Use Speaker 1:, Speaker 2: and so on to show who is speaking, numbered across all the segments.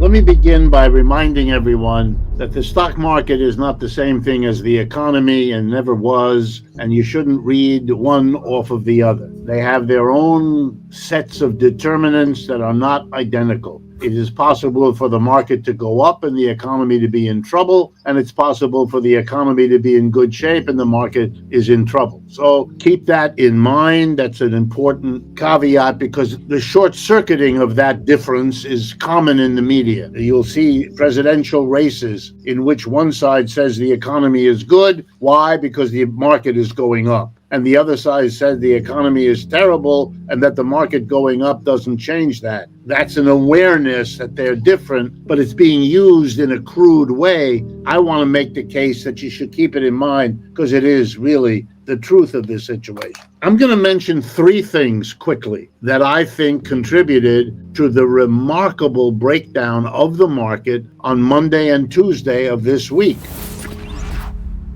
Speaker 1: Let me begin by reminding everyone that the stock market is not the same thing as the economy and never was, and you shouldn't read one off of the other. They have their own sets of determinants that are not identical. It is possible for the market to go up and the economy to be in trouble, and it's possible for the economy to be in good shape and the market is in trouble. So keep that in mind. That's an important caveat because the short-circuiting of that difference is common in the media. You'll see presidential races in which one side says the economy is good. Why? Because the market is going up. And the other side said the economy is terrible and that the market going up doesn't change that. That's an awareness that they're different, but it's being used in a crude way. I want to make the case that you should keep it in mind because it is really the truth of this situation. I'm going to mention three things quickly that I think contributed to the remarkable breakdown of the market on Monday and Tuesday of this week.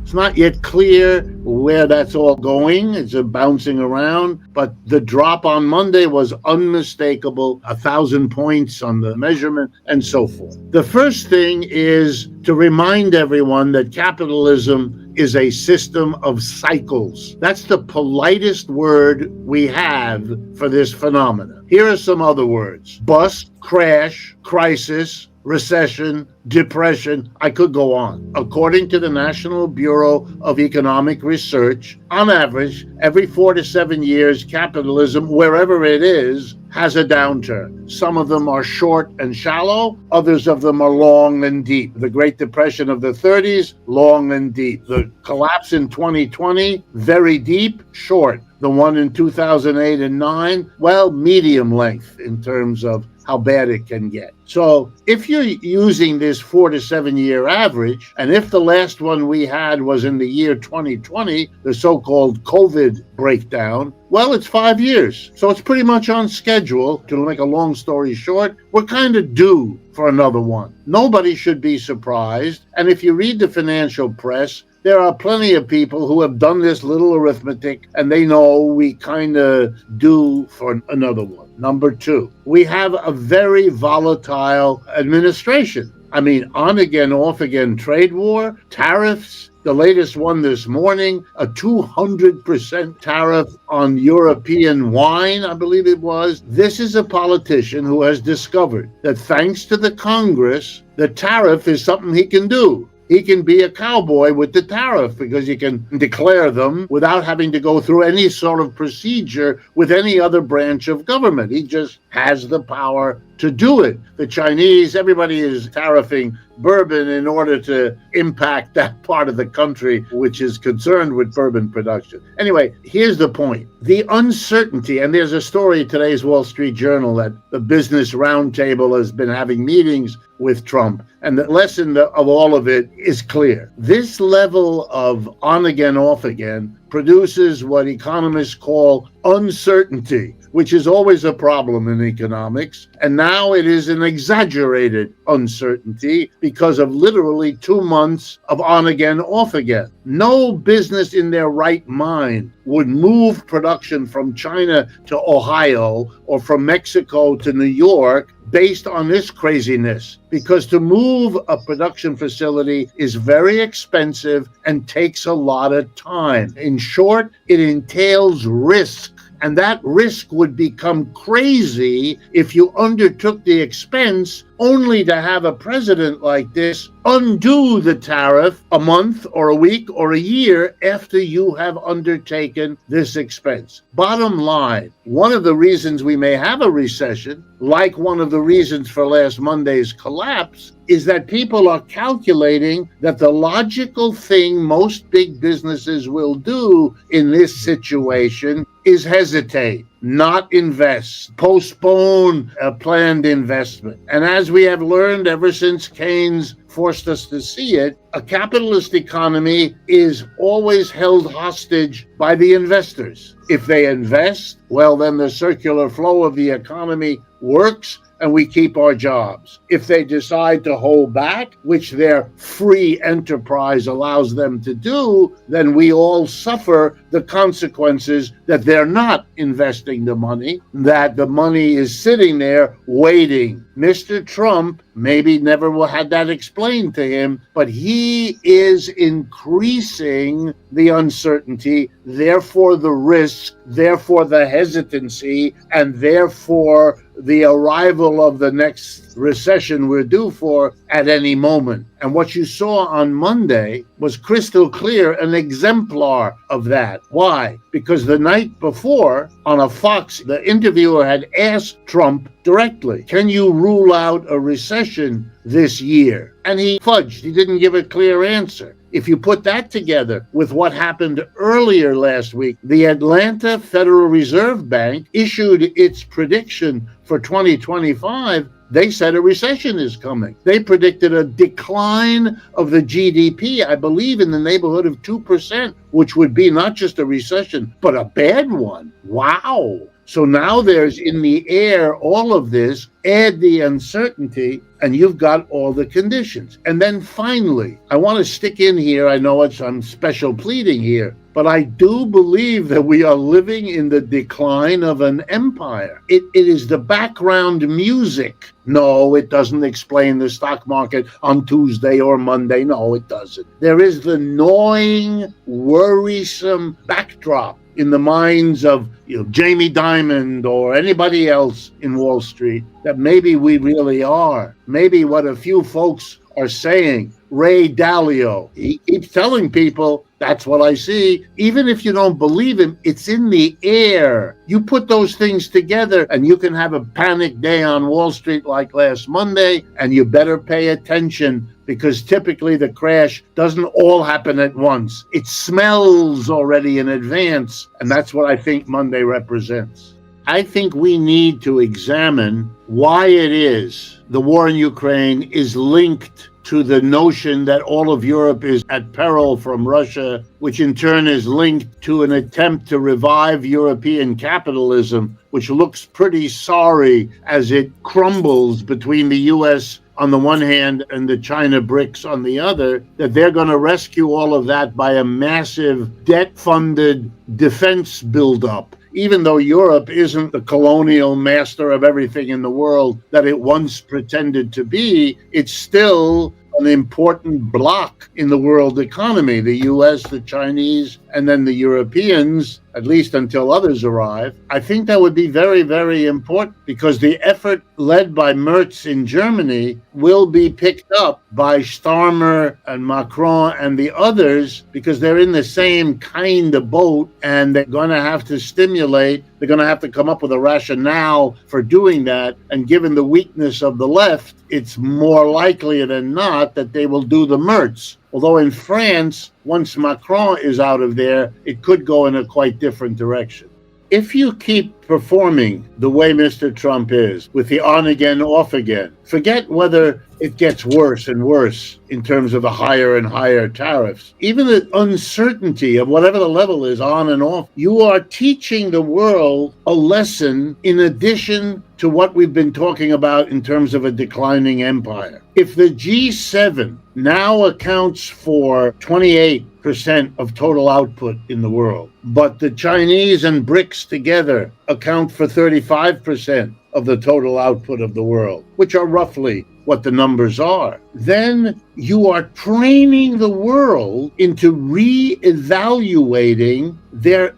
Speaker 1: It's not yet clear where that's all going. It's bouncing around, but the drop on Monday was unmistakable, 1,000 points on the measurement and so forth. The first thing is to remind everyone that capitalism is a system of cycles. That's the politest word we have for this phenomenon. Here are some other words: bust, crash, crisis, recession, depression. I could go on. According to the National Bureau of Economic Research, on average, every 4 to 7 years, capitalism, wherever it is, has a downturn. Some of them are short and shallow. Others of them are long and deep. The Great Depression of the 30s, long and deep. The collapse in 2020, very deep, short. The one in 2008 and 9, well, medium length in terms of how bad it can get. So if you're using this 4 to 7 year average, and if the last one we had was in the year 2020, the so-called COVID breakdown, well, it's 5 years. So it's pretty much on schedule. To make a long story short, we're kind of due for another one. Nobody should be surprised. And if you read the financial press, there are plenty of people who have done this little arithmetic, and they know we kind of due for another one. Number two, we have a very volatile administration. I mean, on again, off again trade war, tariffs. The latest one this morning, a 200% tariff on European wine, I believe it was. This is a politician who has discovered that thanks to the Congress, the tariff is something he can do. He can be a cowboy with the tariff because he can declare them without having to go through any sort of procedure with any other branch of government. He just has the power to do it. The Chinese, everybody is tariffing bourbon in order to impact that part of the country which is concerned with bourbon production. Anyway, here's the point. The uncertainty, and there's a story in today's Wall Street Journal that the Business Roundtable has been having meetings with Trump, and the lesson of all of it is clear. This level of on again, off again produces what economists call uncertainty, which is always a problem in economics. And now it is an exaggerated uncertainty because of literally 2 months of on again, off again. No business in their right mind would move production from China to Ohio or from Mexico to New York based on this craziness, because to move a production facility is very expensive and takes a lot of time. In short, it entails risk. And that risk would become crazy if you undertook the expense only to have a president like this undo the tariff a month or a week or a year after you have undertaken this expense. Bottom line, one of the reasons we may have a recession, like one of the reasons for last Monday's collapse, is that people are calculating that the logical thing most big businesses will do in this situation is hesitate, not invest, postpone a planned investment. And as we have learned ever since Keynes forced us to see it, a capitalist economy is always held hostage by the investors. If they invest, well, then the circular flow of the economy works, and we keep our jobs. If they decide to hold back, which their free enterprise allows them to do, then we all suffer the consequences that they're not investing the money, that the money is sitting there waiting. Mr. Trump maybe never had that explained to him, but he is increasing the uncertainty, therefore the risk, therefore the hesitancy, and therefore the arrival of the next recession we're due for at any moment. And what you saw on Monday was crystal clear, an exemplar of that. Why? Because the night before on a Fox, the interviewer had asked Trump directly, can you rule out a recession this year? And he fudged. He didn't give a clear answer. If you put that together with what happened earlier last week, the Atlanta Federal Reserve Bank issued its prediction for 2025. They said a recession is coming. They predicted a decline of the GDP, I believe, in the neighborhood of 2%, which would be not just a recession, but a bad one. Wow. So now there's in the air all of this, add the uncertainty, and you've got all the conditions. And then finally, I want to stick in here. I know I'm special pleading here, but I do believe that we are living in the decline of an empire. It is the background music. No, it doesn't explain the stock market on Tuesday or Monday. No, it doesn't. There is the gnawing, worrisome backdrop in the minds of Jamie Dimon or anybody else in Wall Street that maybe we really are. Maybe what a few folks are saying. Ray Dalio, he keeps telling people, that's what I see. Even if you don't believe him, it's in the air. You put those things together and you can have a panic day on Wall Street like last Monday, and you better pay attention because typically the crash doesn't all happen at once. It smells already in advance, and that's what I think Monday represents. I think we need to examine why it is the war in Ukraine is linked to the notion that all of Europe is at peril from Russia, which in turn is linked to an attempt to revive European capitalism, which looks pretty sorry as it crumbles between the U.S. on the one hand and the China BRICS on the other, that they're going to rescue all of that by a massive debt-funded defense buildup. Even though Europe isn't the colonial master of everything in the world that it once pretended to be, it's still an important block in the world economy. The US, the Chinese, and then the Europeans, at least until others arrive. I think that would be very, very important because the effort led by Merz in Germany will be picked up by Starmer and Macron and the others because they're in the same kind of boat and they're going to have to stimulate. They're going to have to come up with a rationale for doing that. And given the weakness of the left, it's more likely than not that they will do the Merz. Although in France, once Macron is out of there, it could go in a quite different direction. If you keep performing the way Mr. Trump is, with the on again, off again, forget whether it gets worse and worse in terms of the higher and higher tariffs. Even the uncertainty of whatever the level is on and off, you are teaching the world a lesson in addition to what we've been talking about in terms of a declining empire. If the G7 now accounts for 28% of total output in the world, but the Chinese and BRICS together account for 35% of the total output of the world, which are roughly what the numbers are, then you are training the world into re-evaluating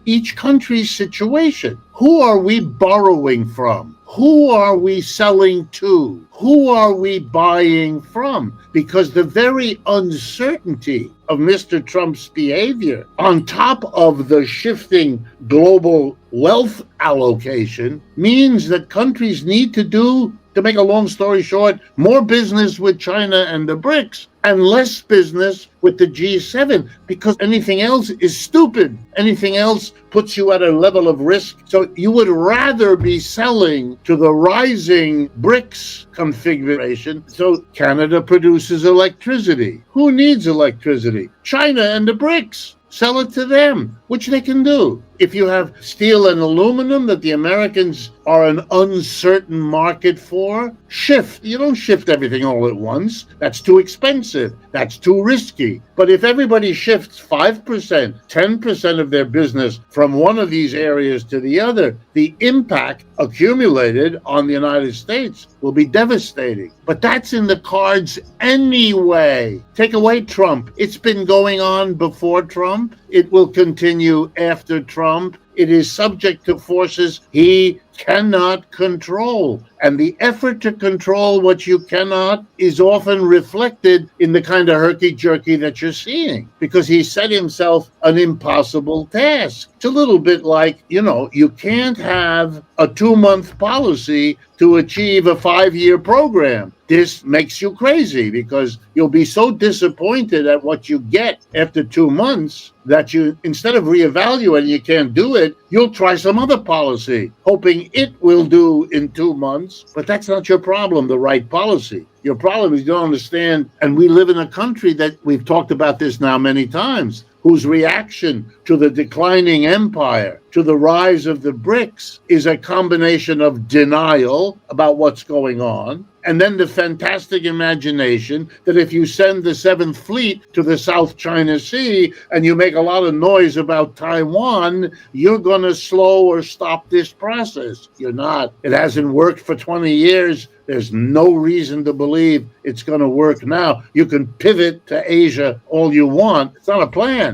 Speaker 1: each country's situation. Who are we borrowing from? Who are we selling to? Who are we buying from? Because the very uncertainty of Mr. Trump's behavior, on top of the shifting global wealth allocation, means that countries need to do, to make a long story short, more business with China and the BRICS and less business with the G7, because anything else is stupid. Anything else puts you at a level of risk. So you would rather be selling to the rising BRICS configuration. So Canada produces electricity. Who needs electricity? China and the BRICS. sell it to them, which they can do. If you have steel and aluminum that the Americans are an uncertain market for, shift. You don't shift everything all at once. That's too expensive. That's too risky. But if everybody shifts 5%, 10% of their business from one of these areas to the other, the impact accumulated on the United States will be devastating. But that's in the cards anyway. Take away Trump. It's been going on before Trump. It will continue after Trump. It is subject to forces he cannot control. And the effort to control what you cannot is often reflected in the kind of herky-jerky that you're seeing, because he set himself an impossible task. It's a little bit like, you can't have a 2-month policy to achieve a 5-year program. This makes you crazy because you'll be so disappointed at what you get after 2 months that you, instead of reevaluating you can't do it, you'll try some other policy, hoping it will do in 2 months. But that's not your problem, the right policy. Your problem is you don't understand, and we live in a country that, we've talked about this now many times, whose reaction to the declining empire, to the rise of the BRICS, is a combination of denial about what's going on, and then the fantastic imagination that if you send the 7th Fleet to the South China Sea and you make a lot of noise about Taiwan, you're going to slow or stop this process. You're not. It hasn't worked for 20 years. There's no reason to believe it's going to work now. You can pivot to Asia all you want. It's not a plan.